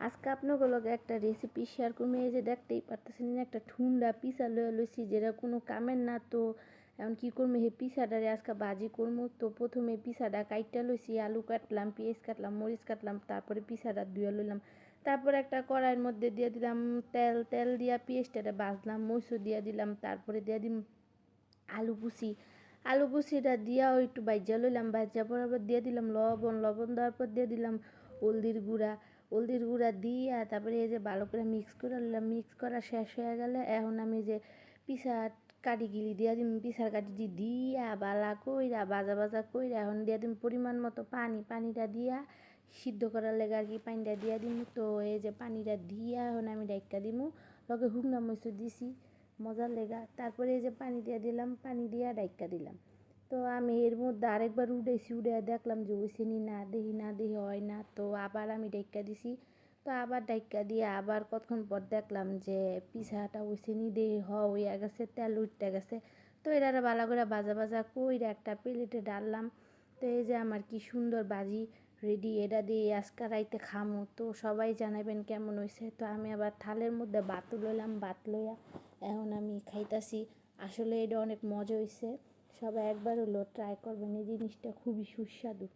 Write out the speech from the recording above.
আজকে আপনাদের লগে একটা রেসিপি শেয়ার করবো। এই যে দেখতেই পারতেছেন একটা ঠুন্ডা পিঠা লইছি, যেটা কোনো কামের না। তো এখন কি করবো, এই পিঠাটারে আজকে ভাজি করবো। তো প্রথমে পিঠাটা কাইটা লইছি, আলু কাটলাম, পেঁয়াজ কাটলাম, মরিচ কাটলাম, তারপরে পিঠাটা ধুয়ে লইলাম। তারপরে একটা কড়াইয়ের মধ্যে দিয়ে দিলাম তেল, তেল দিয়া পেঁয়াজটারে ভাজলাম, মরিচ দিয়ে দিলাম, তারপরে দিয়ে দিম আলু কুচি। আলু কুচিটা দিয়াও একটু ভাজা লইলাম, ভাজা পড়ার পর দিয়ে দিলাম লবণ, লবণ দেওয়ার পর দিয়ে দিলাম হলদির গুঁড়া। হলদির গুঁড়া দিয়া তারপরে এই যে ভালো করে মিক্স করে নিলাম। মিক্স করা শেষ হয়ে গেলে এখন আমি যে পিঠা কাঠিগুলি দিয়া দিম, পিঠার কাঠিটি দিয়া বালা কইরা ভাজা ভাজা কইরা এখন দিয়া দিম পরিমাণ মতো পানি। পানিটা দিয়া সিদ্ধ করার লেগে আর কি পানিটা দিয়া দিম। তো এই যে পানিটা দিয়া এখন আমি ডাইক্কা দিমু, লগে শুকনা মরিচ দিছি মজার লেগা। তারপরে এই যে পানি দিয়ে দিলাম, পানি দিয়া ডাইক্কা দিলাম। তো আমি এর মধ্যে আরেকবার উঠাইছি, উঠে দেখলাম যে ওইসে নি, না দেখি না দেখি হয় না। তো আবার আমি ডাইক্কা দিছি। তো আবার ডাইক্কা দিয়ে আবার কতক্ষণ পর দেখলাম যে পিঠাটা ওইসে নি, দেখি হইয়া গেছে, তেল উঠতে গেছে। তো এটা ভালো করে ভাজা ভাজা কইরা একটা প্লেটে ডাললাম। তো এই যে আমার কি সুন্দর ভাজি রেডি, এটা দিয়ে আজকে রাইতে খামো। তো সবাই জানাবেন কেমন হয়েছে। তো আমি আবার থালের মধ্যে ভাত লইলাম, ভাত লইয়া এখন আমি খাইতাছি। আসলে এটা অনেক মজা হয়েছে, সবাই একবার হলো ট্রাই করবেন, এই জিনিসটা খুবই সুস্বাদু।